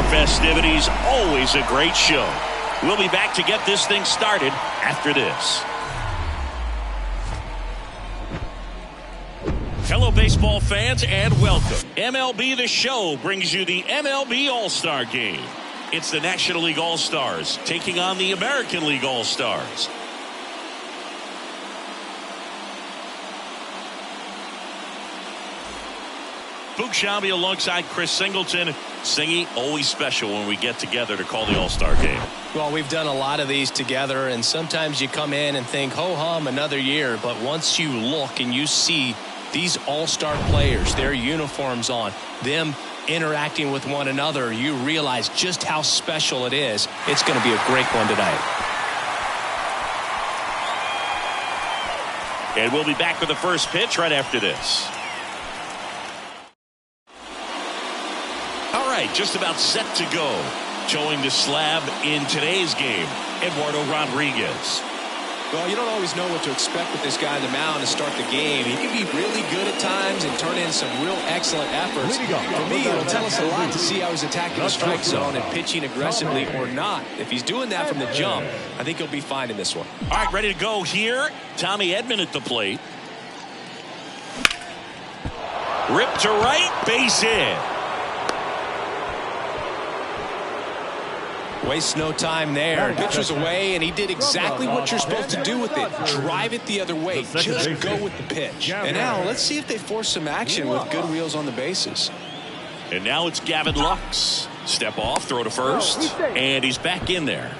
Festivities, always a great show. We'll be back to get this thing started after this. Hello, baseball fans, and welcome. MLB The Show brings you the MLB All-Star Game. It's the National League All-Stars taking on the American League All-Stars. Boog Sciambi alongside Chris Singleton. Singy, always special when we get together to call the All-Star Game. Well, we've done a lot of these together, and sometimes you come in and think, ho-hum, another year. But once you look and you see these All-Star players, their uniforms on, them interacting with one another, you realize just how special it is. It's going to be a great one tonight. And we'll be back with the first pitch right after this. All right, just about set to go. Showing the slab in today's game, Eduardo Rodriguez. Well, you don't always know what to expect with this guy on the mound to start the game. He can be really good at times and turn in some real excellent efforts. For me, it'll tell us a lot to see how he's attacking the strike zone and pitching aggressively or not. If he's doing that from the jump, I think he'll be fine in this one. All right, ready to go here. Tommy Edman at the plate. Rip to right, base hit. Wastes no time there. Pitcher's away, and he did exactly what you're supposed to do with it. Drive it the other way. Just go with the pitch. And now let's see if they force some action with good wheels on the bases. And now it's Gavin Lux. Step off, throw to first, and he's back in there.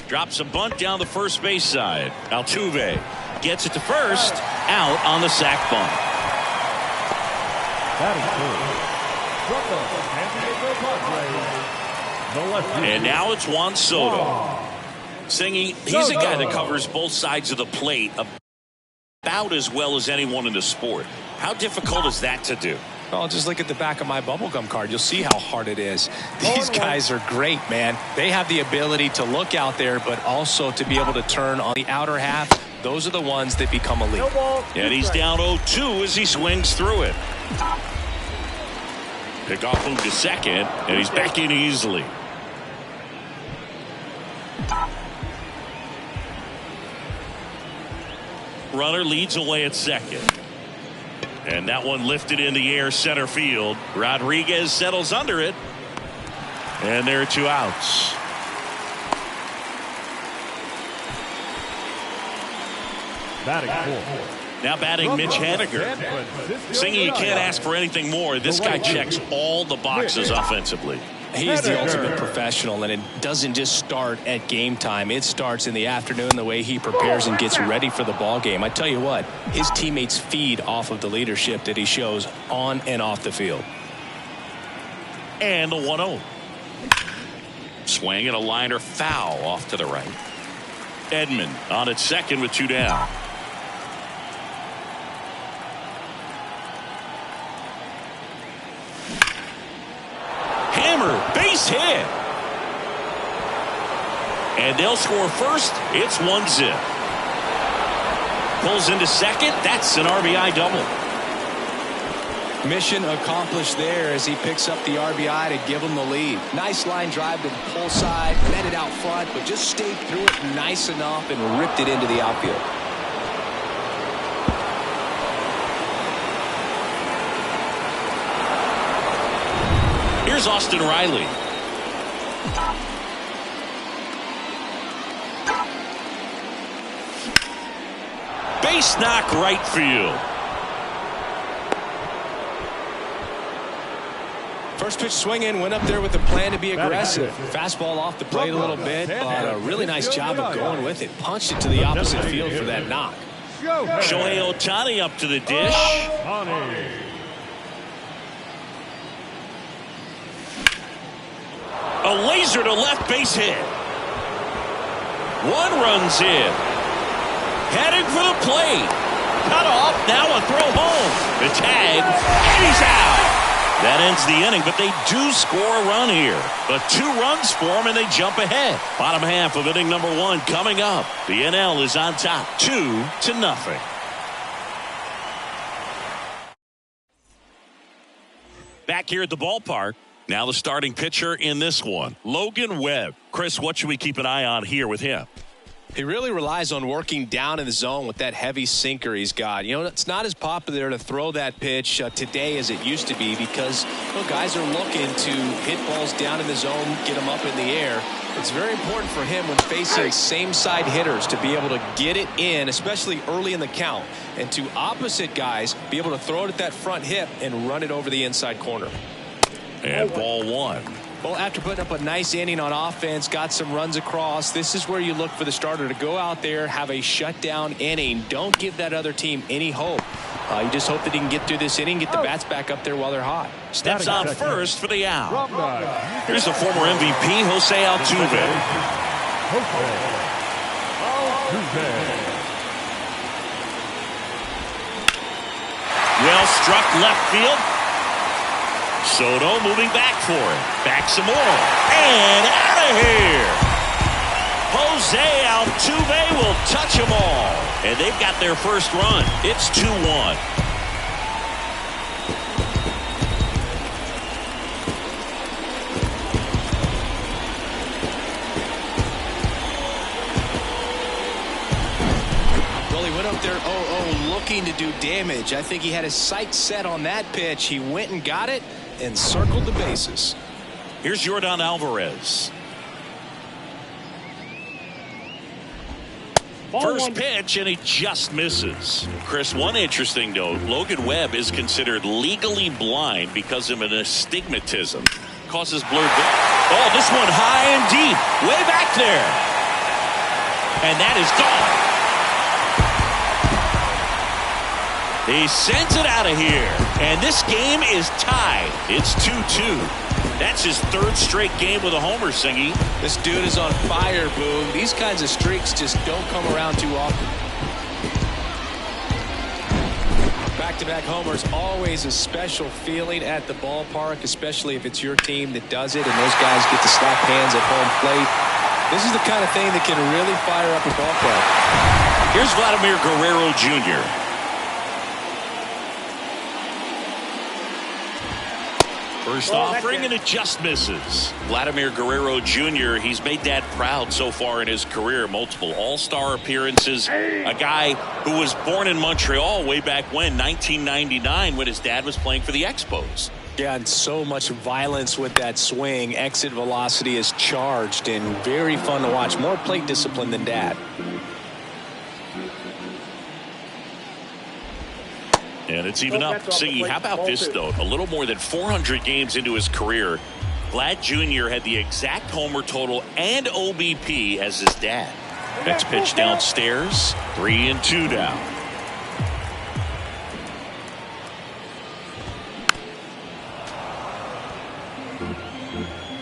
Drops a bunt down the first base side. Altuve gets it to first, out on the sac bunt. And now it's Juan Soto. Singy, he's a guy that covers both sides of the plate about as well as anyone in the sport. How difficult is that to do? Well, just look at the back of my bubblegum card. You'll see how hard it is. These guys are great, man. They have the ability to look out there, but also to be able to turn on the outer half. Those are the ones that become elite. And he's down 0-2 as he swings through it. Pickoff moved to second, and he's back in easily. Runner leads away at second. And that one lifted in the air center field. Rodriguez settles under it. And there are two outs. Now batting Mitch Haniger. Singy, you can't ask for anything more. This guy checks all the boxes offensively. He's the ultimate professional, and it doesn't just start at game time. It starts in the afternoon, the way he prepares and gets ready for the ball game. I tell you what, his teammates feed off of the leadership that he shows on and off the field. And the 1-0. Swing and a liner foul off to the right. Edman on at second with two down. Hammer, base hit. And they'll score first. It's 1-0. Pulls into second. That's an RBI double. Mission accomplished there as he picks up the RBI to give him the lead. Nice line drive to the pull side, met it out front, but just stayed through it nice enough and ripped it into the outfield. Here's Austin Riley. Base knock right field. First pitch swinging, went up there with the plan to be aggressive. Fastball off the plate a little bit, but a really nice job of going with it. Punched it to the opposite field for that knock. Shohei Ohtani up to the dish. A laser to left base hit. One run's in. Heading for the plate. Cut off. Now a throw home. The tag. And he's out. That ends the inning, but they do score a run here. But 2 runs for them, and they jump ahead. Bottom half of inning number 1 coming up. The NL is on top, 2-0. Back here at the ballpark. Now the starting pitcher in this one, Logan Webb. Chris, what should we keep an eye on here with him? He really relies on working down in the zone with that heavy sinker he's got. You know, it's not as popular to throw that pitch today as it used to be because guys are looking to hit balls down in the zone, get them up in the air. It's very important for him when facing same side hitters to be able to get it in, especially early in the count, and to opposite guys be able to throw it at that front hip and run it over the inside corner. And ball 1. Well, after putting up a nice inning on offense, got some runs across, this is where you look for the starter to go out there, have a shutdown inning. Don't give that other team any hope. You just hope that he can get through this inning, get the bats back up there while they're hot. Steps on first for the out. Here's the former MVP, Jose Altuve. Well struck left field. Soto moving back for it. Back some more. And out of here. Jose Altuve will touch them all. And they've got their first run. It's 2-1. Well, he went up there 0-0 looking to do damage. I think he had his sights set on that pitch. He went and got it and circled the bases. Here's Yordan Alvarez. First pitch, and he just misses. Chris, one interesting note, Logan Webb is considered legally blind because of an astigmatism. Causes blurred vision. Oh, this one high and deep. Way back there. And that is gone. He sends it out of here. And this game is tied. It's 2-2. That's his 3rd straight game with a homer, Singy. This dude is on fire, Boom. These kinds of streaks just don't come around too often. Back-to-back homers, always a special feeling at the ballpark, especially if it's your team that does it and those guys get to slap hands at home plate. This is the kind of thing that can really fire up a ballpark. Here's Vladimir Guerrero Jr. First offering, and it just misses. Vladimir Guerrero Jr., he's made Dad proud so far in his career. Multiple all-star appearances. A guy who was born in Montreal way back when, 1999, when his dad was playing for the Expos. Yeah, and so much violence with that swing. Exit velocity is charged and very fun to watch. More plate discipline than Dad. And it's even up. Singy, how about this, though? A little more than 400 games into his career, Vlad Jr. had the exact homer total and OBP as his dad. Next pitch downstairs, 3-2 down.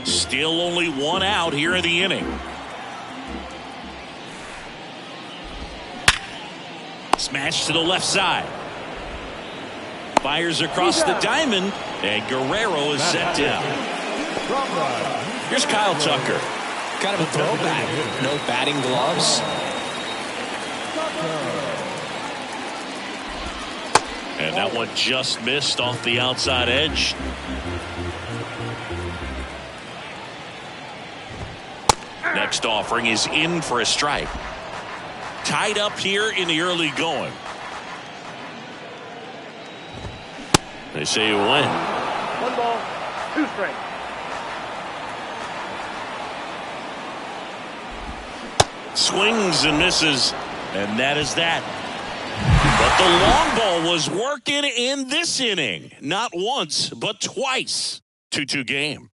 Still only 1 out here in the inning. Smash to the left side. Fires across the diamond, and Guerrero is set down. Here's Kyle Tucker. Kind of a throwback. No batting gloves. And that one just missed off the outside edge. Next offering is in for a strike. Tied up here in the early going. They say you win. 1 ball, 2 strikes. Swings and misses, and that is that. But the long ball was working in this inning. Not once, but twice. 2-2 game.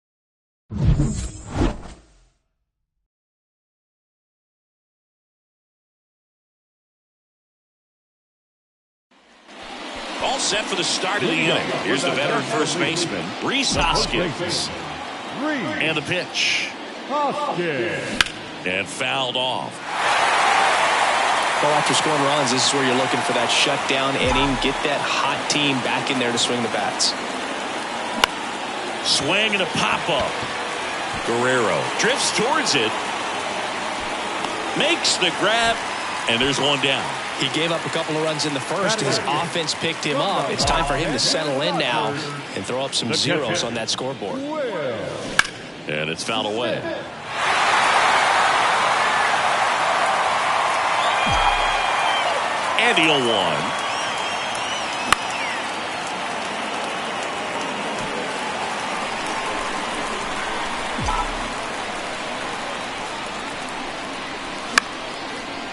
All set for the start of the inning. Here's the veteran first baseman, Rhys Hoskins. And the pitch. And fouled off. Well, after scoring runs, this is where you're looking for that shutdown inning. Get that hot team back in there to swing the bats. Swing and a pop-up. Guerrero drifts towards it. Makes the grab. And there's one down. He gave up a couple of runs in the first. His offense picked him up. It's time for him to settle in now and throw up some zeros on that scoreboard. And it's fouled away. And he'll one.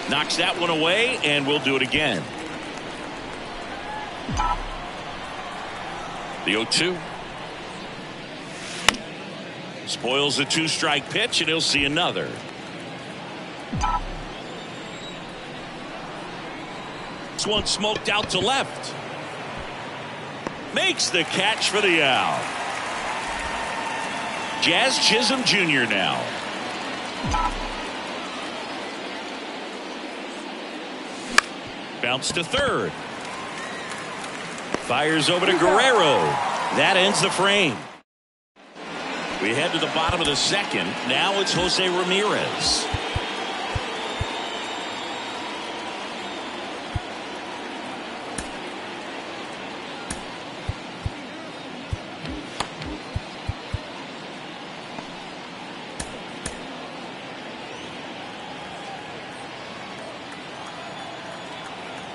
Knocks that one away, and we'll do it again. The 0-2. Spoils the 2-strike pitch, and he'll see another. This one smoked out to left. Makes the catch for the out. Jazz Chisholm Jr. now. Bounce to third. Fires over to Guerrero. That ends the frame. We head to the bottom of the second. Now it's Jose Ramirez.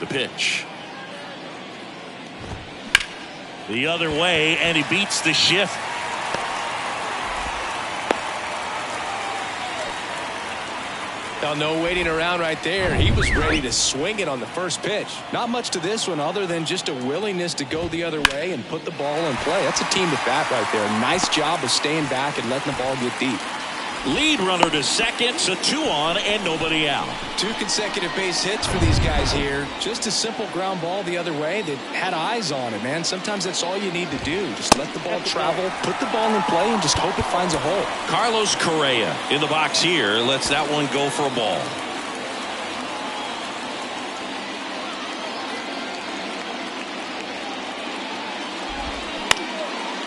The pitch. The other way, and he beats the shift. Now, no waiting around right there. He was ready to swing it on the first pitch. Not much to this one other than just a willingness to go the other way and put the ball in play. That's a team at bat right there. Nice job of staying back and letting the ball get deep. Lead runner to second, so 2 on and nobody out. 2 consecutive base hits for these guys here. Just a simple ground ball the other way that had eyes on it, man. Sometimes that's all you need to do. Just let the ball travel, put the ball in play, and just hope it finds a hole. Carlos Correa in the box here lets that one go for a ball.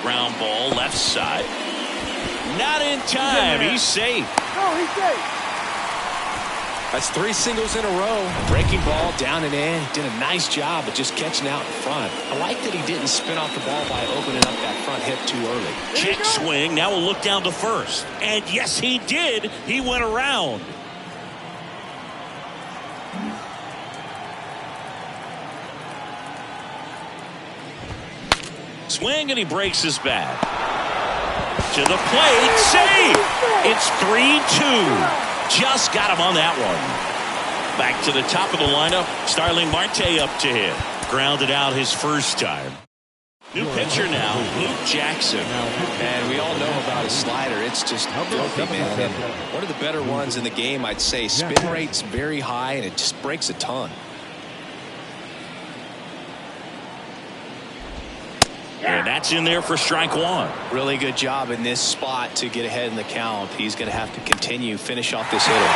Ground ball left side. Not in time. He's safe. No, he's safe. That's 3 singles in a row. Breaking ball down and in. He did a nice job of just catching out in front. I like that he didn't spin off the ball by opening up that front hip too early. Check swing. Now we'll look down to first. And yes, he did. He went around. Swing, and he breaks his bat. To the plate, save! It's 3-2. Just got him on that one. Back to the top of the lineup. Starling Marte up to hit. Grounded out his first time. New pitcher now, Luke Jackson. And we all know about his slider. It's just filthy, man. And one of the better ones in the game, I'd say. Spin rate's very high, and it just breaks a ton. And that's in there for strike 1. Really good job in this spot to get ahead in the count. He's going to have to finish off this hitter.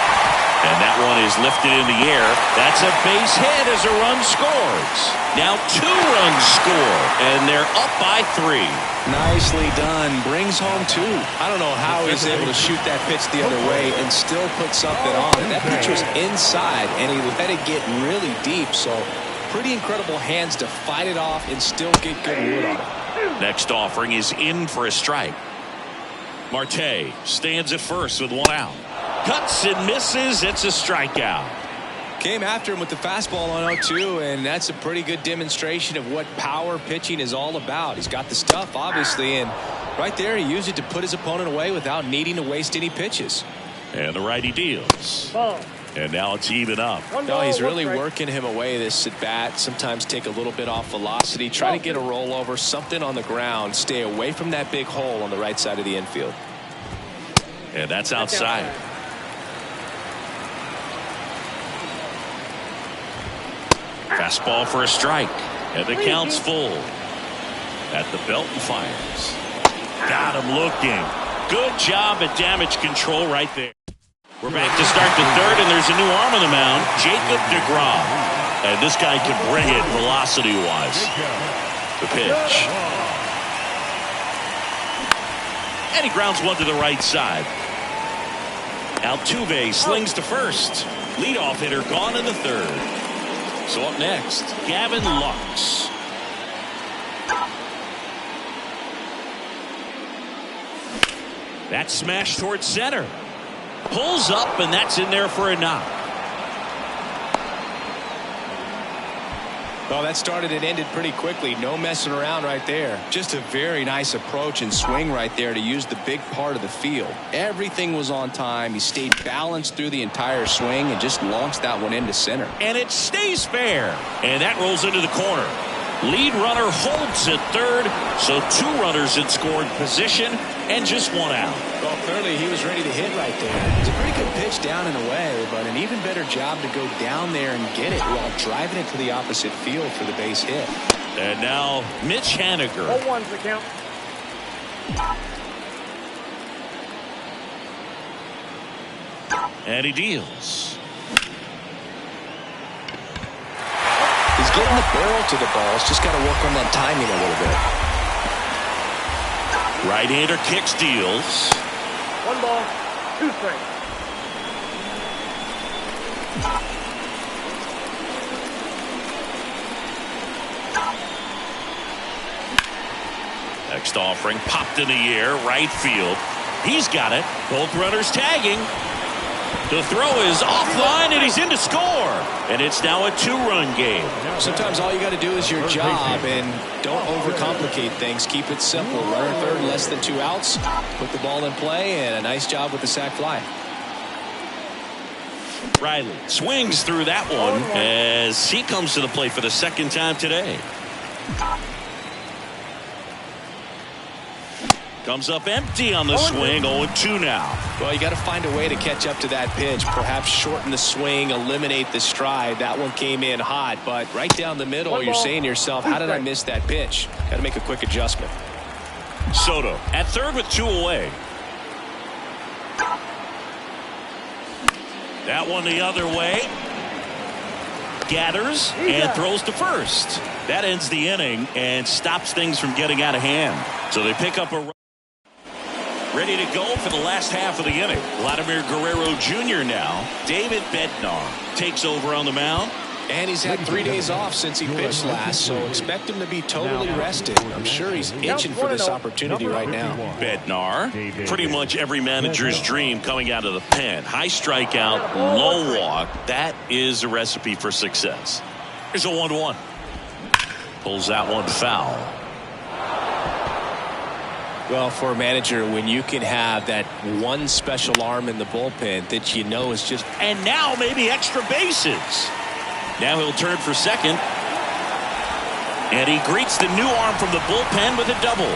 And that one is lifted in the air. That's a base hit as a run scores. Now 2 runs score, and they're up by 3. Nicely done. Brings home 2. I don't know how he's able to shoot that pitch the other way and still put something on. And that pitch was inside, and he let it get really deep. So pretty incredible hands to fight it off and still get good wood on it. Next offering is in for a strike. Marte stands at first with 1 out. Cuts and misses. It's a strikeout. Came after him with the fastball on 0-2, and that's a pretty good demonstration of what power pitching is all about. He's got the stuff, obviously, and right there he used it to put his opponent away without needing to waste any pitches. And the righty deals. Ball. And now it's even up. No, he's really working him away this at bat. Sometimes take a little bit off velocity. Try to get a rollover, something on the ground. Stay away from that big hole on the right side of the infield. And that's outside. Fastball for a strike. And the count's full. At the belt and fires. Got him looking. Good job at damage control right there. We're back to start the third, and there's a new arm on the mound, Jacob deGrom. And this guy can bring it velocity-wise. The pitch. And he grounds one to the right side. Altuve slings to first. Leadoff hitter gone in the third. So up next, Gavin Lux. That smash towards center. Pulls up, and that's in there for a knock. Well, that started and ended pretty quickly. No messing around right there. Just a very nice approach and swing right there to use the big part of the field. Everything was on time. He stayed balanced through the entire swing and just launched that one into center. And it stays fair. And that rolls into the corner. Lead runner holds at third, so two runners in scored position and just one out. Well, clearly he was ready to hit right there. It's a pretty good pitch down and away, but an even better job to go down there and get it while driving it to the opposite field for the base hit. And now Mitch Haniger. 0-1's the count. And he deals. He's getting the barrel to the ball. He's just got to work on that timing a little bit. Right-hander kicks, deals. 1 ball, 2 strikes. Next offering popped in the air, right field. He's got it. Both runners tagging. The throw is offline, and he's in to score. And it's now a 2-run game. Sometimes all you got to do is your job, and don't overcomplicate things. Keep it simple. Runner third, less than 2 outs. Put the ball in play, and a nice job with the sac fly. Riley swings through that one as he comes to the plate for the second time today. Comes up empty on the swing. 0-2 now. Well, you got to find a way to catch up to that pitch. Perhaps shorten the swing, eliminate the stride. That one came in hot, but right down the middle, you're saying to yourself, how did I miss that pitch? Got to make a quick adjustment. Soto at third with 2 away. That one the other way. Gathers and throws to first. That ends the inning and stops things from getting out of hand. So they pick up a... Ready to go for the last half of the inning. Vladimir Guerrero Jr. now. David Bednar takes over on the mound. And he's had 3 days off since he pitched last, so expect him to be totally rested. I'm sure he's itching for this opportunity right now. Bednar, pretty much every manager's dream coming out of the pen. High strikeout, low walk. That is a recipe for success. Here's a 1-1. Pulls that one foul. Well, for a manager, when you can have that one special arm in the bullpen that you know is just... And now maybe extra bases. Now he'll turn for second. And he greets the new arm from the bullpen with a double.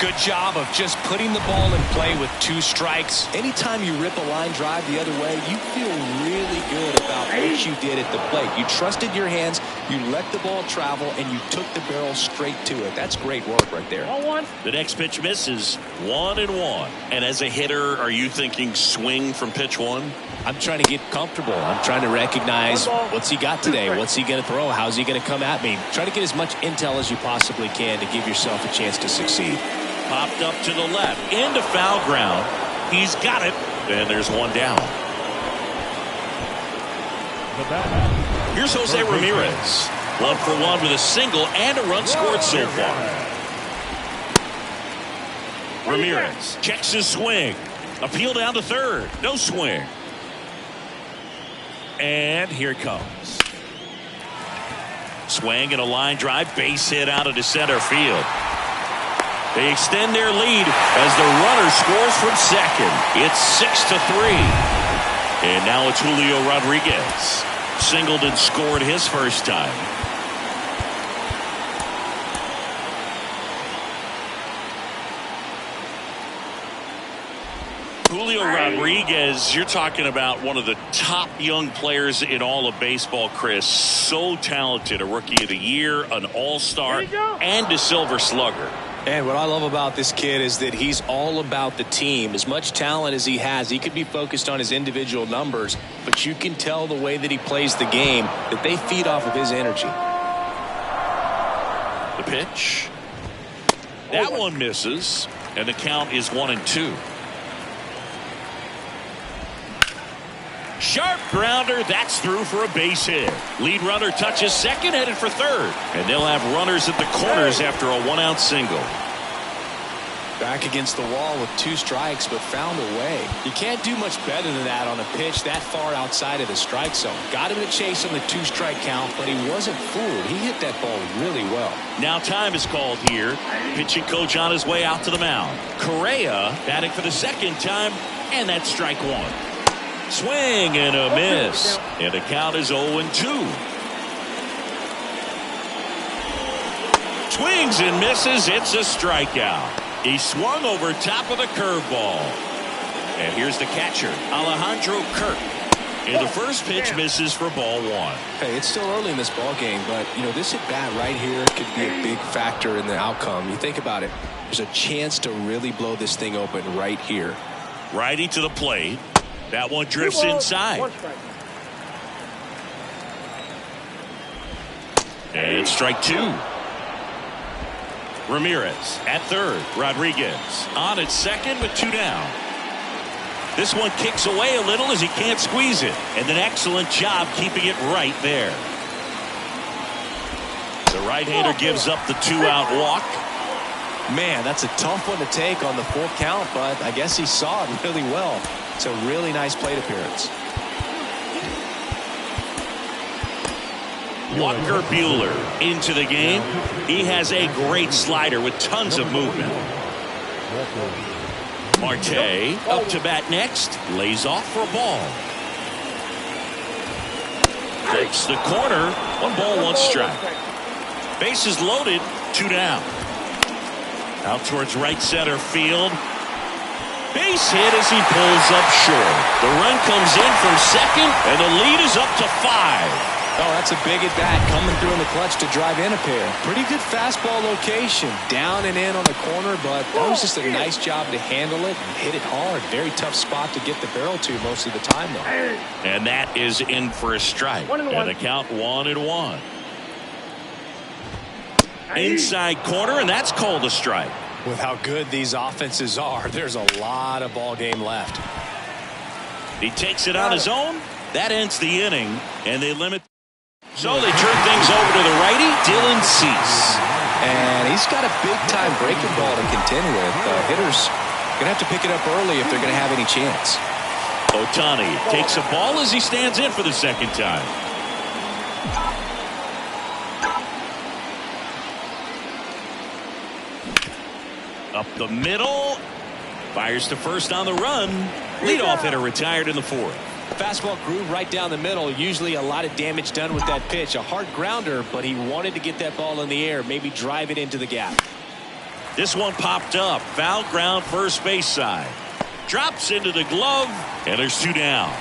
Good job of just putting the ball in play with 2 strikes. Anytime you rip a line drive the other way, you feel really good about what you did at the plate. You trusted your hands, you let the ball travel, and you took the barrel straight to it. That's great work right there. 1-1. The next pitch misses. 1-1. And as a hitter, are you thinking swing from pitch 1? I'm trying to get comfortable. I'm trying to recognize what's he got today. What's he going to throw? How's he going to come at me? Try to get as much intel as you possibly can to give yourself a chance to succeed. Popped up to the left. Into foul ground. He's got it. And there's one down. Here's Jose Ramirez. 1 for 1 with a single and a run scored so far. Ramirez checks his swing. Appeal down to third. No swing. And here it comes. Swing and a line drive. Base hit out into center field. They extend their lead as the runner scores from second. It's 6-3. And now it's Julio Rodriguez. Singled and scored his first time. Julio Rodriguez, you're talking about one of the top young players in all of baseball, Chris. So talented, a Rookie of the Year, an All-Star, and a Silver Slugger. And what I love about this kid is that he's all about the team. As much talent as he has, he could be focused on his individual numbers, but you can tell the way that he plays the game that they feed off of his energy. The pitch. That one misses, and the count is 1-2. Sharp grounder, that's through for a base hit. Lead runner touches second, headed for third. And they'll have runners at the corners after a one-out single. Back against the wall with 2 strikes, but found a way. You can't do much better than that on a pitch that far outside of the strike zone. Got him to chase on the 2-strike count, but he wasn't fooled. He hit that ball really well. Now time is called here. Pitching coach on his way out to the mound. Correa batting for the second time, and that's strike 1. Swing and a miss. And the count is 0-2. Swings and misses. It's a strikeout. He swung over top of the curveball. And here's the catcher, Alejandro Kirk. And the first pitch misses for ball 1. Hey, it's still early in this ball game, but this at bat right here could be a big factor in the outcome. You think about it. There's a chance to really blow this thing open right here. Righty to the plate. That one drifts inside. And strike 2. Ramirez at third. Rodriguez on at second with 2 down. This one kicks away a little as he can't squeeze it. And an excellent job keeping it right there. The right-hander gives up the 2-out walk. Man, that's a tough one to take on the full count, but I guess he saw it really well. It's a really nice plate appearance. Walker Buehler into the game. He has a great slider with tons of movement. Marte up to bat next. Lays off for a ball. Takes the corner. 1 ball, 1 strike. Bases loaded. 2 down. Out towards right center field. Base hit as he pulls up short. The run comes in from second, and the lead is up to 5. Oh, that's a big at bat coming through in the clutch to drive in a pair. Pretty good fastball location. Down and in on the corner, but that was just a nice job to handle it and hit it hard. Very tough spot to get the barrel to most of the time, though. And that is in for a strike. And the count 1-1. Inside corner, and that's called a strike. With how good these offenses are, there's a lot of ball game left. He takes it on his own. That ends the inning, and they limit. So they turn things over to the righty, Dylan Cease. And he's got a big-time breaking ball to contend with. Hitters going to have to pick it up early if they're going to have any chance. Ohtani takes a ball as he stands in for the second time. Up the middle. Fires to first on the run. Leadoff hitter retired in the 4th. Fastball groove right down the middle. Usually a lot of damage done with that pitch. A hard grounder, but he wanted to get that ball in the air. Maybe drive it into the gap. This one popped up. Foul ground first base side. Drops into the glove. And there's 2 down.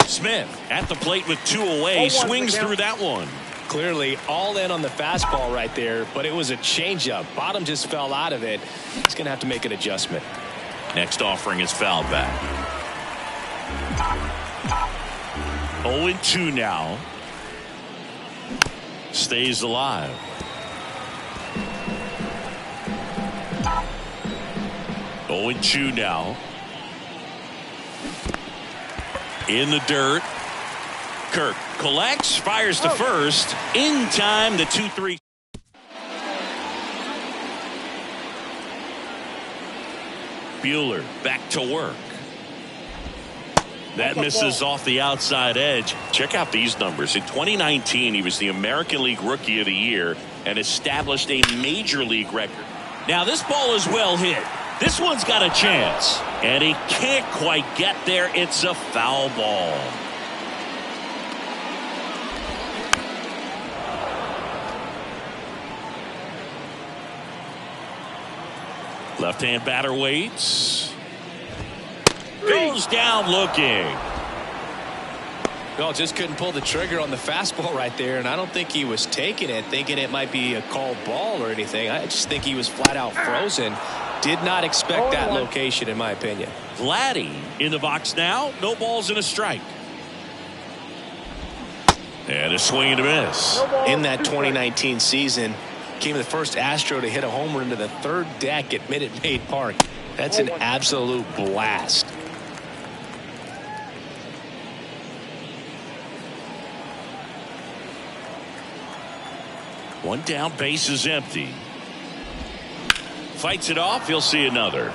Smith at the plate with 2 away. Swings through that one. Clearly all in on the fastball right there, but it was a changeup. Bottom just fell out of it. He's going to have to make an adjustment. Next offering is fouled back. 0-2 now. Stays alive. Oh, 0-2 now. In the dirt. Kirk collects, fires to first. In time, the 2-3. Buehler back to work. That misses off the outside edge. Check out these numbers. In 2019, he was the American League Rookie of the Year and established a Major League record. Now this ball is well hit. This one's got a chance. And he can't quite get there. It's a foul ball. Left-hand batter waits. Goes down looking. Well, just couldn't pull the trigger on the fastball right there, and I don't think he was taking it, thinking it might be a called ball or anything. I just think he was flat out frozen. Did not expect that location, in my opinion. Vladdy in the box now. No balls and a strike. And a swing and a miss. In that 2019 season, came the first Astro to hit a homer into the third deck at Minute Maid Park. That's an absolute blast. One down, base is empty. Fights it off. He'll see another.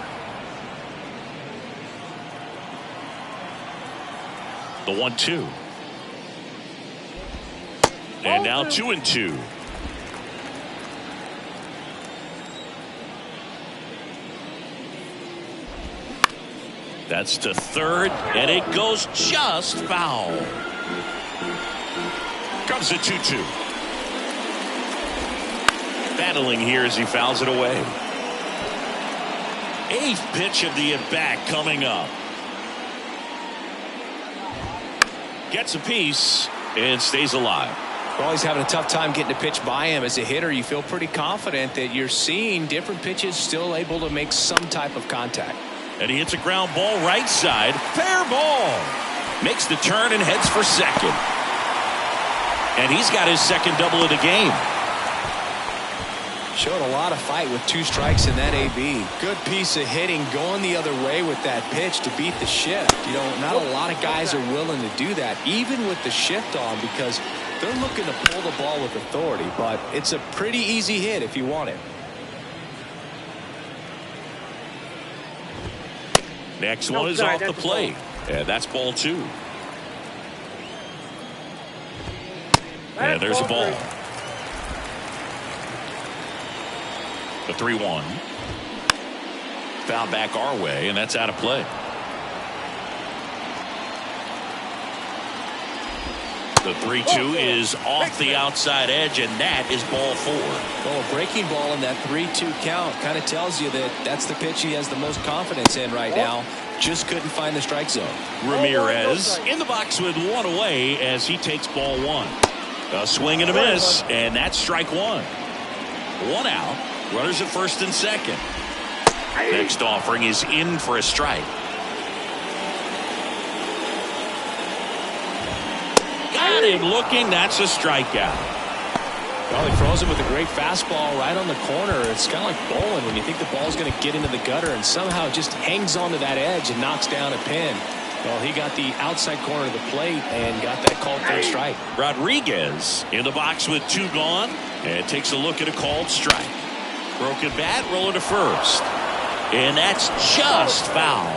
The 1-2. And now 2-2. That's to third, and it goes just foul. Comes a 2-2. Battling here as he fouls it away. Eighth pitch of the at-bat coming up. Gets a piece and stays alive. Well, he's having a tough time getting a pitch by him. As a hitter, you feel pretty confident that you're seeing different pitches still able to make some type of contact. And he hits a ground ball right side. Fair ball. Makes the turn and heads for second. And he's got his second double of the game. Showed a lot of fight with 2 strikes in that AB. Good piece of hitting going the other way with that pitch to beat the shift. You know, not a lot of guys are willing to do that, even with the shift on, because they're looking to pull the ball with authority. But it's a pretty easy hit if you want it. Next one is off the plate. And that's ball 2. And there's a ball. The 3-1. Foul back our way, and that's out of play. The 3-2 is off the outside edge, and that is ball 4. Well, a breaking ball in that 3-2 count kind of tells you that that's the pitch he has the most confidence in right now. Just couldn't find the strike zone. Ramirez in the box with one away as he takes ball 1. A swing and a miss, and that's strike 1. 1 out. Runners at first and second. Next offering is in for a strike. Got him looking. That's a strikeout. Well, he throws him with a great fastball right on the corner. It's kind of like bowling when you think the ball's going to get into the gutter and somehow just hangs onto that edge and knocks down a pin. Well, he got the outside corner of the plate and got that called for a strike. Rodriguez in the box with 2 gone and takes a look at a called strike. Broken bat, roller to first. And that's just foul.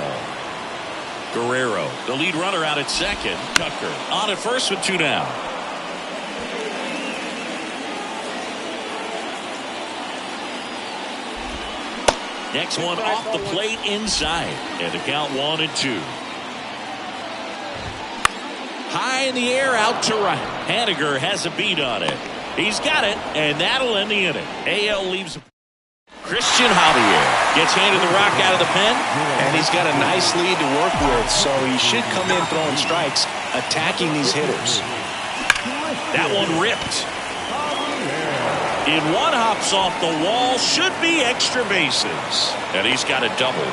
Guerrero, the lead runner, out at second. Tucker on at first with 2 down. Next one off the plate inside. And the count 1-2. High in the air, out to right. Haniger has a beat on it. He's got it, and that'll end the inning. AL leaves. Christian Javier gets handed the rock out of the pen. And he's got a nice lead to work with, so he should come in throwing strikes, attacking these hitters. That one ripped. In one, hops off the wall, should be extra bases. And he's got a double.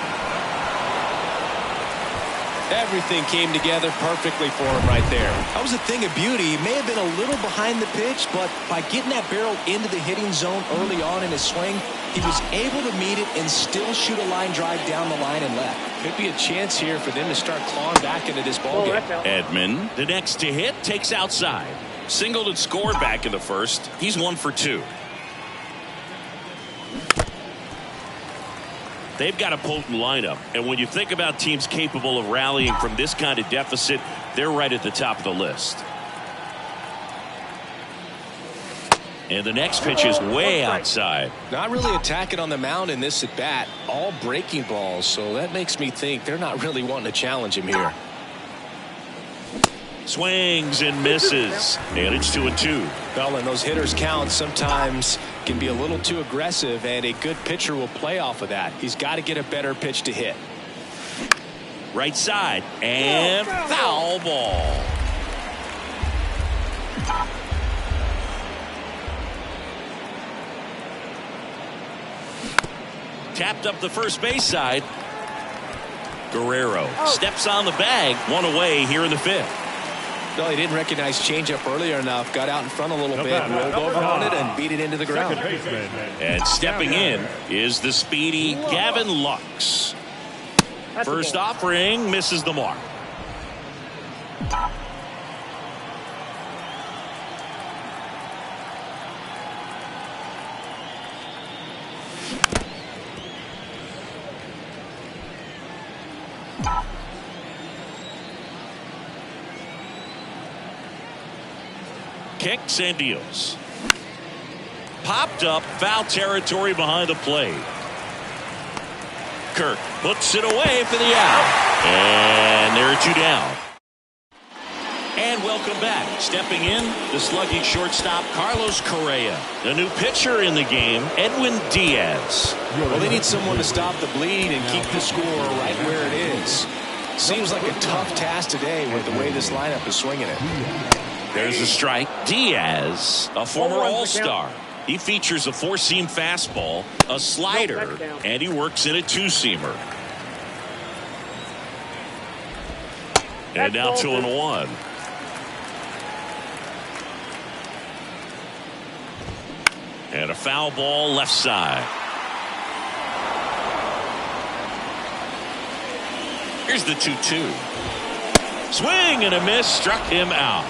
Everything came together perfectly for him right there. That was a thing of beauty. He may have been a little behind the pitch, but by getting that barrel into the hitting zone early on in his swing, he was able to meet it and still shoot a line drive down the line and left. Could be a chance here for them to start clawing back into this ballgame. Edman, the next to hit, takes outside. Singled and scored back in the first. He's 1 for 2. They've got a potent lineup, and when you think about teams capable of rallying from this kind of deficit, they're right at the top of the list. And the next pitch is way outside. Not really attacking on the mound in this at bat. All breaking balls, so that makes me think they're not really wanting to challenge him here. Swings and misses, and it's 2-2. Well, and those hitters count sometimes can be a little too aggressive, and a good pitcher will play off of that. He's got to get a better pitch to hit. Right side, and foul ball. Tapped up the first base side. Guerrero steps on the bag. One away here in the fifth. Well, he didn't recognize changeup earlier enough. Got out in front a little bit, rolled over on it, and beat it into the ground. And stepping in is the speedy Gavin Lux. First offering misses the mark. Kicks and deals. Popped up, foul territory behind the plate. Kirk puts it away for the out. And there are two down. And welcome back. Stepping in, the slugging shortstop, Carlos Correa. The new pitcher in the game, Edwin Diaz. Well, they need someone to stop the bleed and keep the score right where it is. Seems like a tough task today with the way this lineup is swinging it. There's the strike. Diaz, a former All-Star. He features a four-seam fastball, a slider, and he works in a two-seamer. And now 2-1. And a foul ball left side. Here's the 2-2. Swing and a miss, struck him out.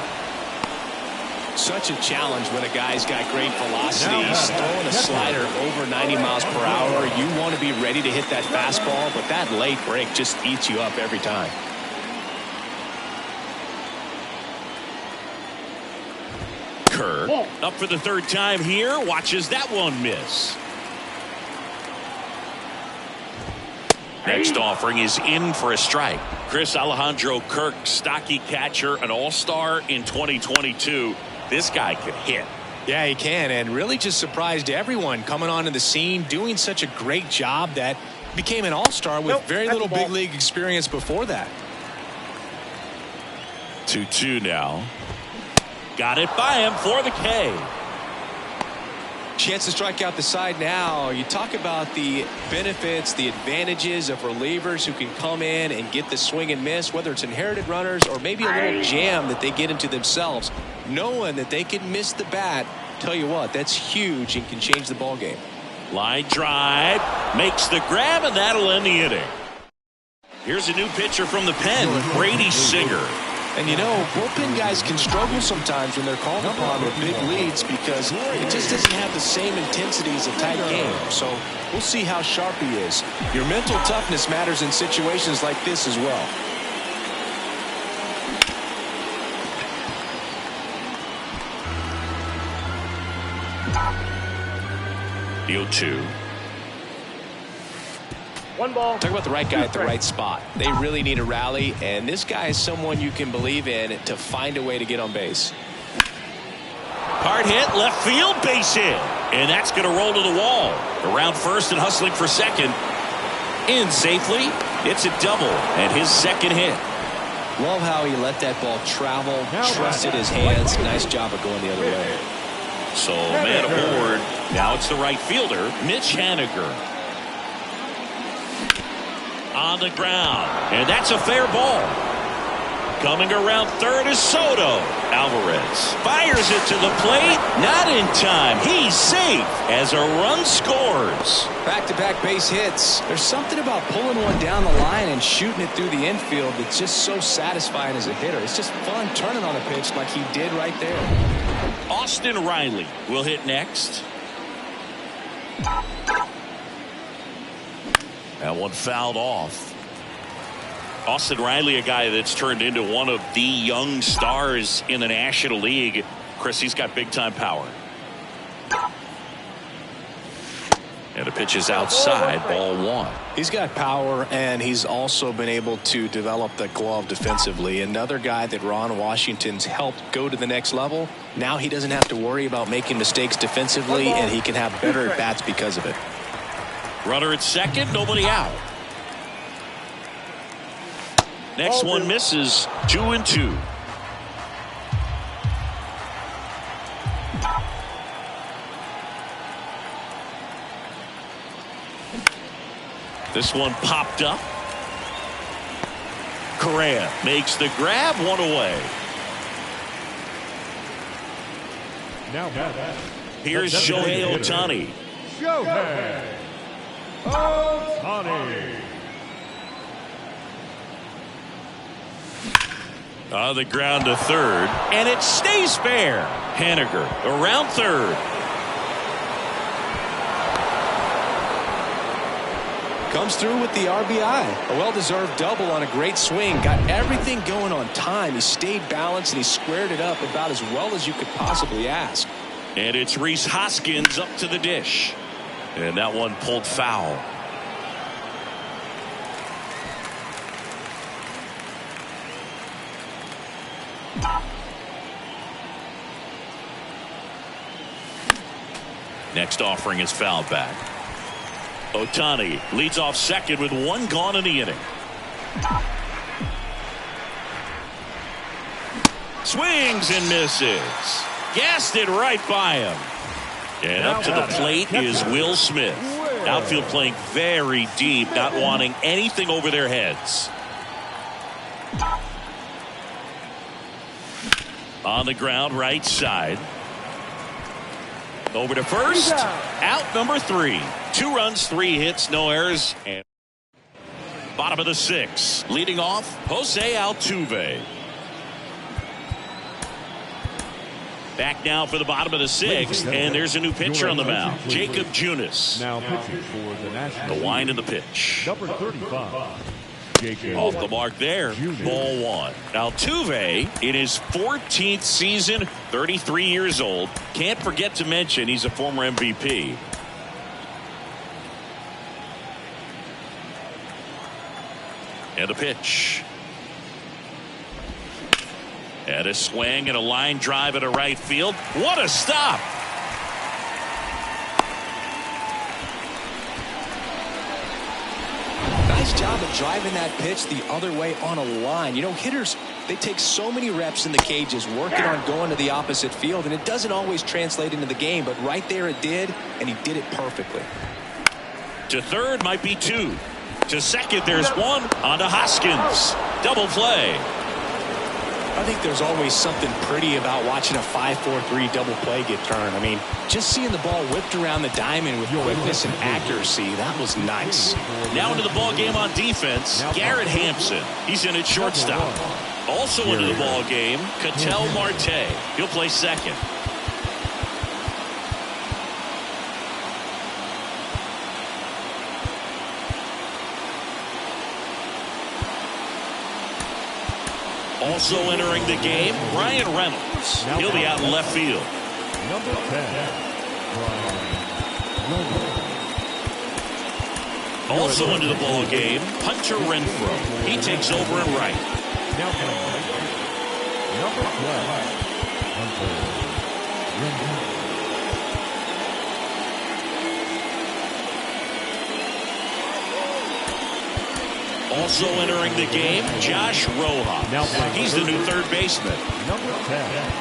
Such a challenge when a guy's got great velocity. He's throwing a slider over 90 miles per hour. You want to be ready to hit that fastball, but that late break just eats you up every time. Kerr up for the third time here. Watches that one miss. Next offering is in for a strike. Chris Alejandro Kirk, stocky catcher, an all-star in 2022. This guy could hit. Yeah, he can, and really just surprised everyone coming onto the scene, doing such a great job that became an all-star with very little big league experience before that. 2-2 now. Got it by him for the K. Chance to strike out the side now. You talk about the benefits, the advantages of relievers who can come in and get the swing and miss, whether it's inherited runners or maybe a little jam that they get into themselves. Knowing that they can miss the bat, tell you what, that's huge and can change the ball game. Line drive, makes the grab, and that'll end the inning. Here's a new pitcher from the pen, Brady Singer. And you know, bullpen guys can struggle sometimes when they're called upon with big leads because it just doesn't have the same intensity as a tight game. So we'll see how sharp he is. Your mental toughness matters in situations like this as well. The 0-2. One ball. Talk about the right guy at the right spot. They really need a rally, and this guy is someone you can believe in to find a way to get on base. Hard hit, left field, base hit. And that's going to roll to the wall. Around first and hustling for second. In safely. It's a double, and his second hit. Love how he let that ball travel, trusted his hands. Nice job of going the other way. So, man aboard. Now it's the right fielder, Mitch Haniger. On the ground, and that's a fair ball. Coming around third is Soto. Alvarez fires it to the plate. Not in time. He's safe as a run scores. Back-to-back base hits. There's something about pulling one down the line and shooting it through the infield that's just so satisfying as a hitter. It's just fun turning on a pitch like he did right there. Austin Riley will hit next. That one fouled off. Austin Riley, a guy that's turned into one of the young stars in the National League. Chris, he's got big-time power. And the pitch is outside, ball one. He's got power, and he's also been able to develop the glove defensively. Another guy that Ron Washington's helped go to the next level. Now he doesn't have to worry about making mistakes defensively, and he can have better at-bats because of it. Runner at second, nobody out. Next one misses, 2-2. This one popped up. Correa makes the grab, one away. Now here's Shohei Ohtani. Shohei Ohtani. On the ground to third, and it stays fair. Haniger around third. Comes through with the RBI. A well-deserved double on a great swing. Got everything going on time. He stayed balanced and he squared it up about as well as you could possibly ask. And it's Rhys Hoskins up to the dish. And that one pulled foul. Next offering is fouled back. Ohtani leads off second with one gone in the inning. Swings and misses. Gassed it right by him. And up to the plate is Will Smith. Outfield playing very deep, not wanting anything over their heads. On the ground, right side. Over to first. Out number 3. 2 runs, 3 hits, no errors. And bottom of the 6th. Leading off, Jose Altuve. Back now for the bottom of the 6th. And there's a new pitcher on the mound. Jacob Junis. Now pitching for the National The wind and the pitch. Number 35. Off the mark there. Ball 1. Altuve in his 14th season, 33 years old. Can't forget to mention he's a former MVP. And a pitch. And a swing and a line drive into right field. What a stop! Nice job of driving that pitch the other way on a line. You know, hitters, they take so many reps in the cages working on going to the opposite field, and it doesn't always translate into the game, but right there it did, and he did it perfectly. To third might be 2. To second, there's 1. On to Hoskins. Double play. I think there's always something pretty about watching a 5-4-3 double play get turned. I mean, just seeing the ball whipped around the diamond with quickness and accuracy, that was nice. Now into the ball game on defense, Garrett Hampson. He's in at shortstop. Also into the ball game, Ketel Marte. He'll play second. Also entering the game, Ryan Reynolds. He'll be out in left field. Number 10. Also into the ball game, Hunter Renfroe. He takes over in right. Now number 12. Hunter Renfroe. Also entering the game, Josh Rojas. He's the new third baseman. Number 10.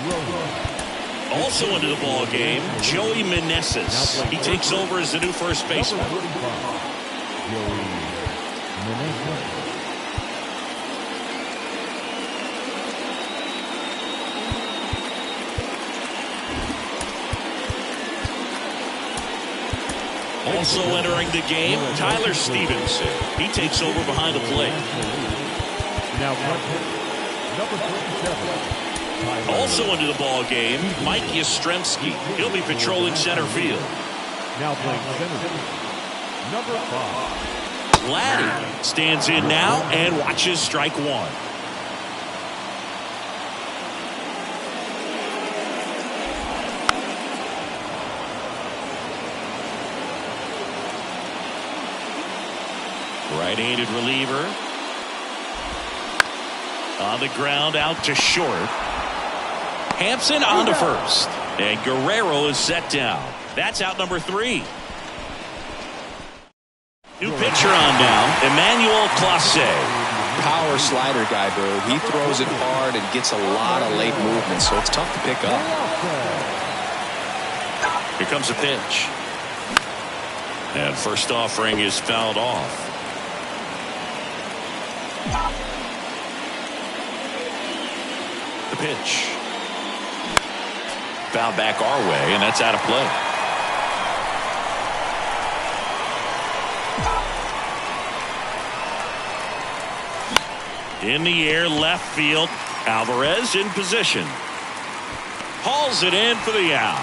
Rojas. Also into the ball game, Joey Meneses. He takes over as the new first baseman. Joey Meneses. Also entering the game, Tyler Stevenson. He takes over behind the plate. Now number 37. Also into the ball game, Mike Yastrzemski. He'll be patrolling center field. Now playing center. Number 5. Vladdy stands in now and watches strike one. Right-handed reliever. On the ground, out to short. Hampson on to first. And Guerrero is set down. That's out number 3. New pitcher on now, Emmanuel Clase. Power slider guy, bro. He throws it hard and gets a lot of late movement, so it's tough to pick up. Here comes a pitch. And first offering is fouled off. The pitch. Foul back our way, and that's out of play. In the air, left field. Alvarez in position. Hauls it in for the out.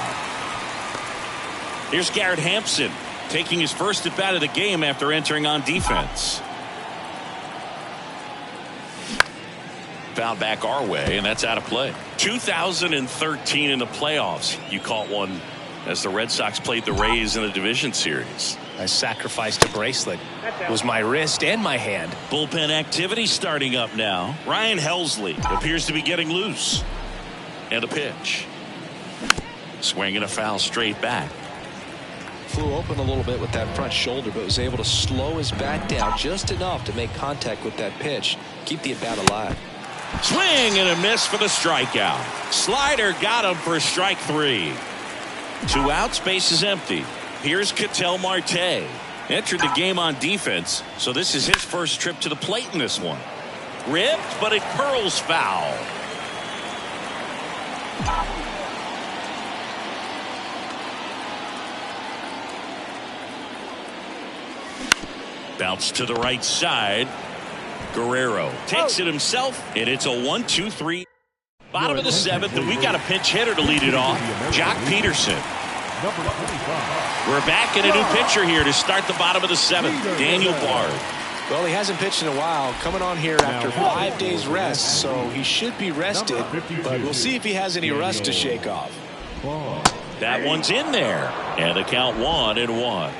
Here's Garrett Hampson taking his first at bat of the game after entering on defense. Foul back our way, and that's out of play. 2013 in the playoffs, you caught one as the Red Sox played the Rays in the division series. I sacrificed a bracelet. It was my wrist and my hand. Bullpen activity starting up now. Ryan Helsley appears to be getting loose. And a pitch. Swinging a foul straight back. Flew open a little bit with that front shoulder, but was able to slow his bat down just enough to make contact with that pitch. Keep the at-bat alive. Swing and a miss for the strikeout. Slider got him for strike 3. 2 outs, base is empty. Here's Ketel Marte. Entered the game on defense, so this is his first trip to the plate in this one. Ripped, but it curls foul. Bounce to the right side. Guerrero takes it himself, and it's a 1-2-3. Bottom of the 7th, and we got a pinch hitter to lead it off. Jock Peterson. Number 25. We're back in a new pitcher here to start the bottom of the 7th. Daniel Bard. Well, he hasn't pitched in a while, coming on here after 5 days rest, so he should be rested, but we'll see if he has any rust to shake off. That one's in there, and the count 1-1.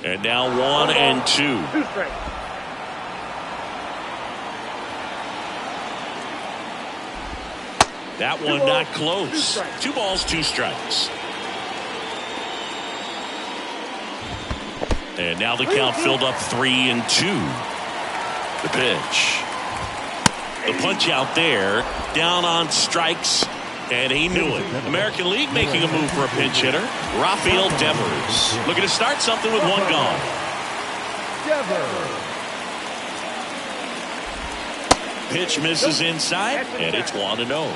And now 1-2. That one not close. 2 balls, 2 strikes. And now the count filled up 3-2. The pitch. The punch out there. Down on strikes. And he knew it. American League making a move for a pinch hitter. Rafael Devers looking to start something with 1 gone. Pitch misses inside, and it's 1-0.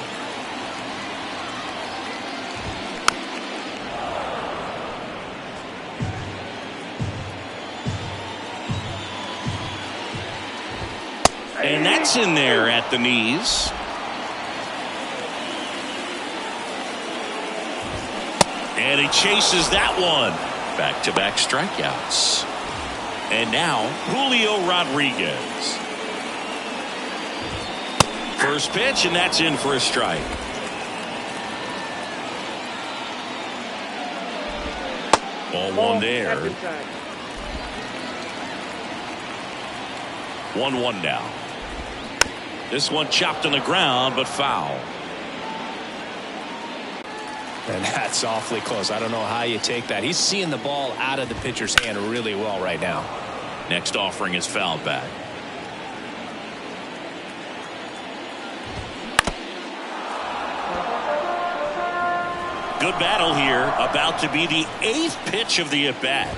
And that's in there at the knees. And he chases that one. Back-to-back strikeouts. And now Julio Rodriguez. First pitch, and that's in for a strike. Ball 1 there. 1-1 now. This one chopped on the ground, but foul. And that's awfully close. I don't know how you take that. He's seeing the ball out of the pitcher's hand really well right now. Next offering is fouled back. Good battle here. About to be the 8th pitch of the at-bat.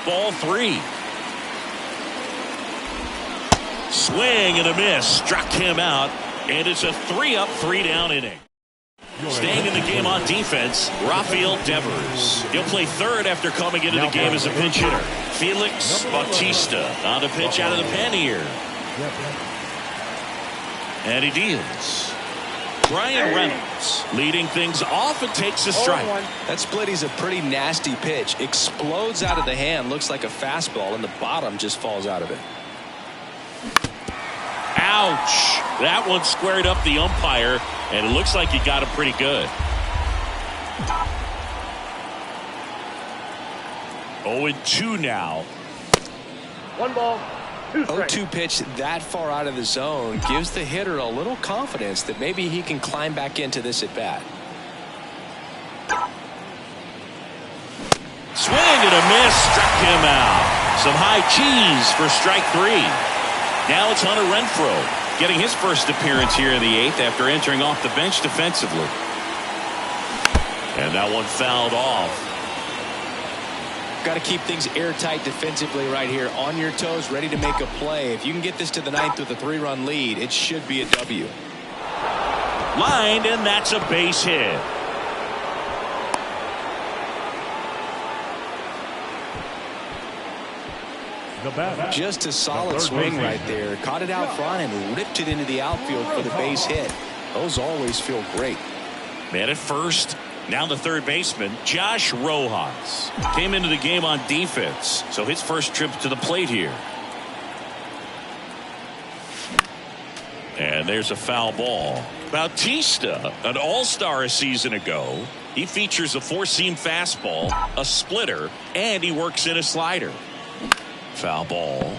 Ball 3. Swing and a miss. Struck him out. And it's a 3-up, 3-down inning. Staying in the game on defense, Rafael Devers. He'll play third after coming into the game as a pinch hitter. Felix Bautista on the pitch out of the pen here. And he deals. Brian Reynolds leading things off and takes a strike. That splitty's a pretty nasty pitch. Explodes out of the hand. Looks like a fastball, and the bottom just falls out of it. Ouch. That one squared up the umpire, and it looks like he got him pretty good. 0-2 now. 1 ball, 2 strikes. 0-2 pitch that far out of the zone gives the hitter a little confidence that maybe he can climb back into this at bat. Swing and a miss, struck him out. Some high cheese for strike 3. Now it's Hunter Renfroe getting his first appearance here in the 8th after entering off the bench defensively. And that one fouled off. Got to keep things airtight defensively right here. On your toes, ready to make a play. If you can get this to the 9th with a 3-run lead, it should be a W. Lined, and that's a base hit. Just a solid swing right there. Caught it out front and ripped it into the outfield for the base hit. Those always feel great. Man at first. Now the third baseman, Josh Rojas, came into the game on defense, so his first trip to the plate here. And there's a foul ball. Bautista, an all-star a season ago. He features a 4-seam fastball, a splitter, and he works in a slider. Foul ball.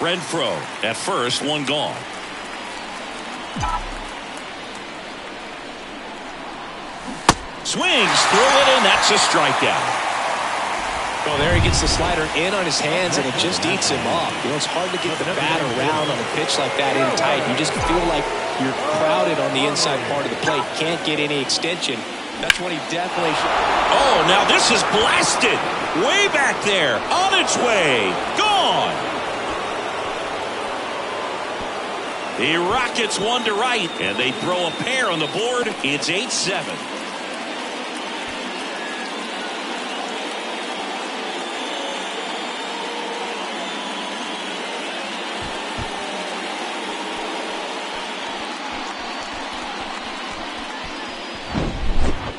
Renfroe at first, one gone. Swings through it, and that's a strikeout. Oh, there he gets the slider in on his hands, and it just eats him up. You know, it's hard to get the bat around on a pitch like that in tight. You just feel like you're crowded on the inside part of the plate. Can't get any extension. That's when he definitely... Oh, now this is blasted. Way back there. On its way. Gone. The Rockets one to right, and they throw a pair on the board. It's 8-7.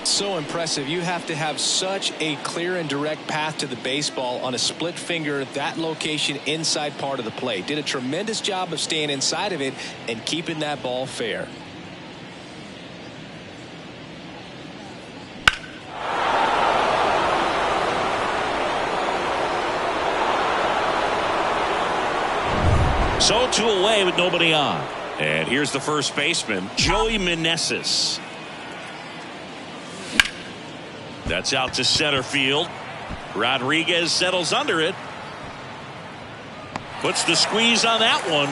So impressive. You have to have such a clear and direct path to the baseball on a split finger, that location inside part of the plate. Did a tremendous job of staying inside of it and keeping that ball fair. So 2 away with nobody on. And here's the first baseman, Joey Meneses. That's out to center field. Rodriguez settles under it. Puts the squeeze on that one.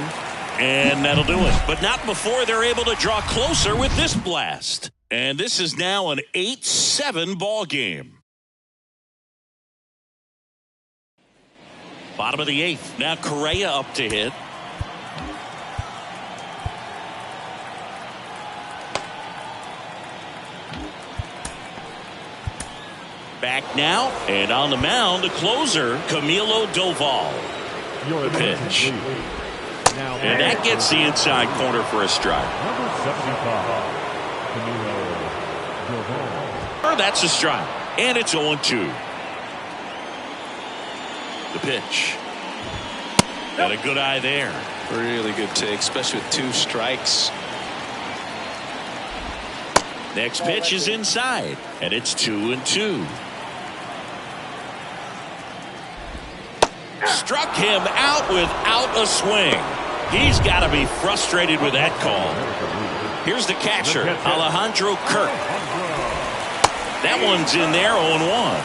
And that'll do it. But not before they're able to draw closer with this blast. And this is now an 8-7 ball game. Bottom of the 8th. Now Correa up to hit. Back now, and on the mound, the closer, Camilo Doval. The pitch. And that gets the inside corner for a strike. Number 75, Camilo Doval. That's a strike. And it's 0-2. The pitch. Got a good eye there. Really good take, especially with 2 strikes. Next pitch is inside, and it's 2-2. Struck him out without a swing. He's got to be frustrated with that call. Here's the catcher, Alejandro Kirk. That one's in there, 0-1.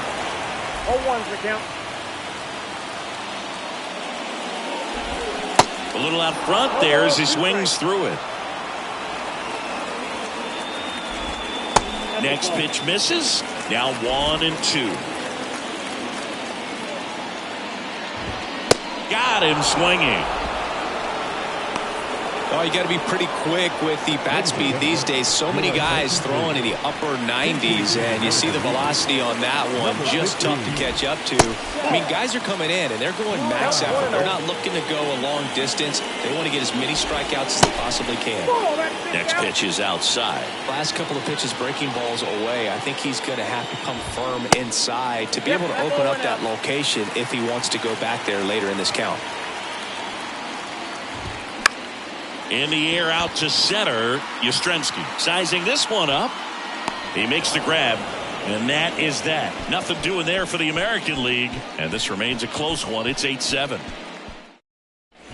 0-1's the count. A little out front there as he swings through it. Next pitch misses. Now 1-2. Got him swinging. Oh, you got to be pretty quick with the bat speed these days. So many guys throwing in the upper 90s, and you see the velocity on that one. Just tough to catch up to. I mean, guys are coming in, and they're going max effort. They're not looking to go a long distance. They want to get as many strikeouts as they possibly can. Next pitch is outside. Last couple of pitches breaking balls away. I think he's going to have to come firm inside to be able to open up that location if he wants to go back there later in this count. In the air out to center, Yastrzemski sizing this one up. He makes the grab, and that is that. Nothing doing there for the American League, and this remains a close one. It's 8-7.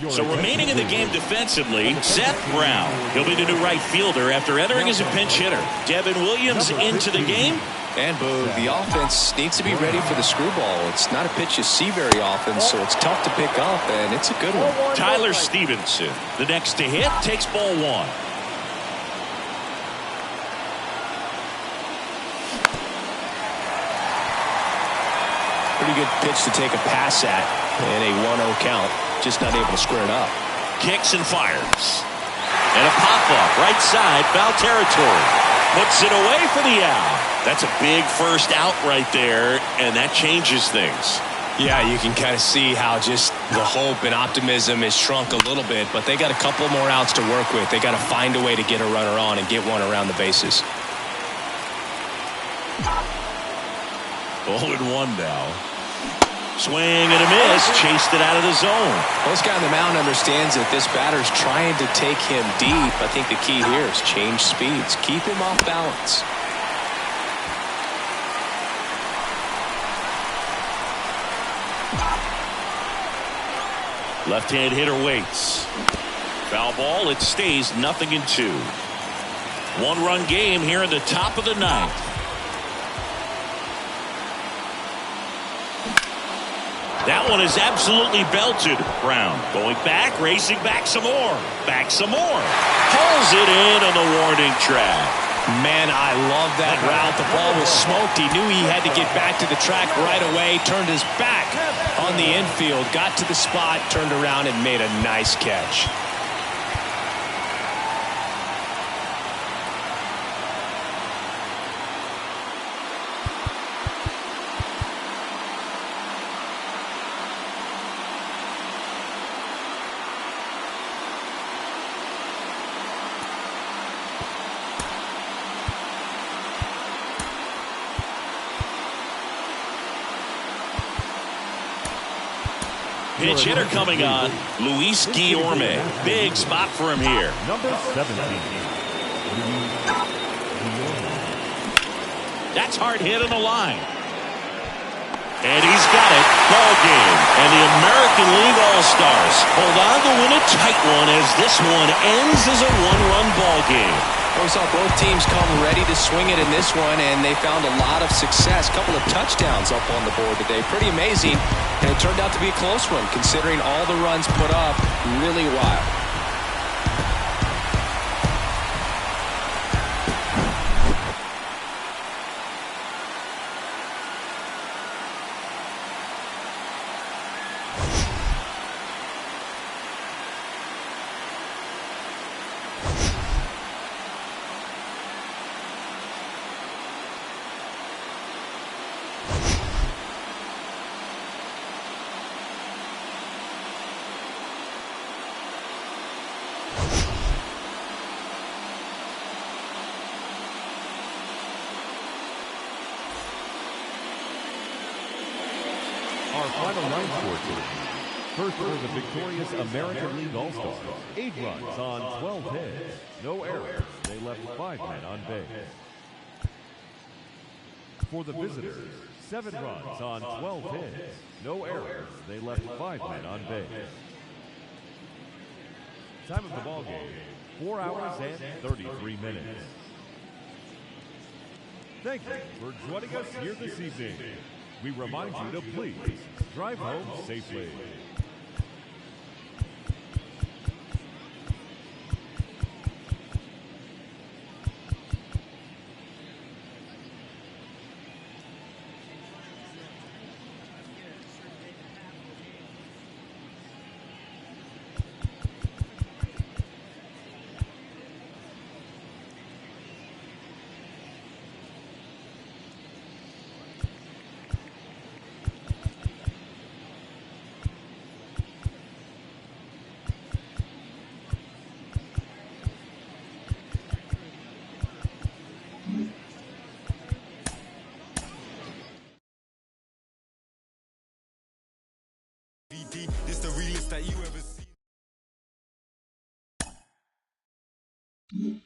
So remaining in the game defensively, Seth Brown. He'll be the new right fielder after entering as a pinch hitter. Devin Williams into the game. And Boo, the offense needs to be ready for the screwball. It's not a pitch you see very often, so it's tough to pick up, and it's a good one. Tyler Stevenson, the next to hit, takes ball one. Pretty good pitch to take a pass at in a 1-0 count. Just not able to square it up. Kicks and fires. And a pop-up right side, foul territory. Puts it away for the out. That's a big first out right there, and that changes things. Yeah, you can kind of see how just the hope and optimism is shrunk a little bit, but they got a couple more outs to work with. They got to find a way to get a runner on and get one around the bases. 0-1 now. Swing and a miss. Chased it out of the zone. Well, this guy on the mound understands that this batter's trying to take him deep. I think the key here is change speeds. Keep him off balance. Left-hand hitter waits. Foul ball. It stays 0-2. One-run game here in the top of the ninth. That one is absolutely belted. Brown going back, racing back some more. Back some more. Pulls it in on the warning track. Man, I love that route. The ball was smoked. He knew he had to get back to the track right away. Turned his back on the infield. Got to the spot, turned around, and made a nice catch. Pitch hitter coming on, Luis Guillorme. Big spot for him here. Number 17. That's hard hit on the line. And he's got it. Ball game. And the American League All-Stars hold on to win a tight one as this one ends as a one-run ball game. We saw both teams come ready to swing it in this one, and they found a lot of success. A couple of touchdowns up on the board today. Pretty amazing, and it turned out to be a close one, considering all the runs put up. Really wild. Our final line score today. First for the victorious American League All-Stars. 8 runs on 12 hits. No errors. They left 5 men on base. For the visitors, 7 runs on 12 hits. No errors. They left 5 men on base. Time of the ball game, 4 hours and 33 minutes. Thank you for joining us here this evening. We remind you to please drive home safely. Mm-hmm.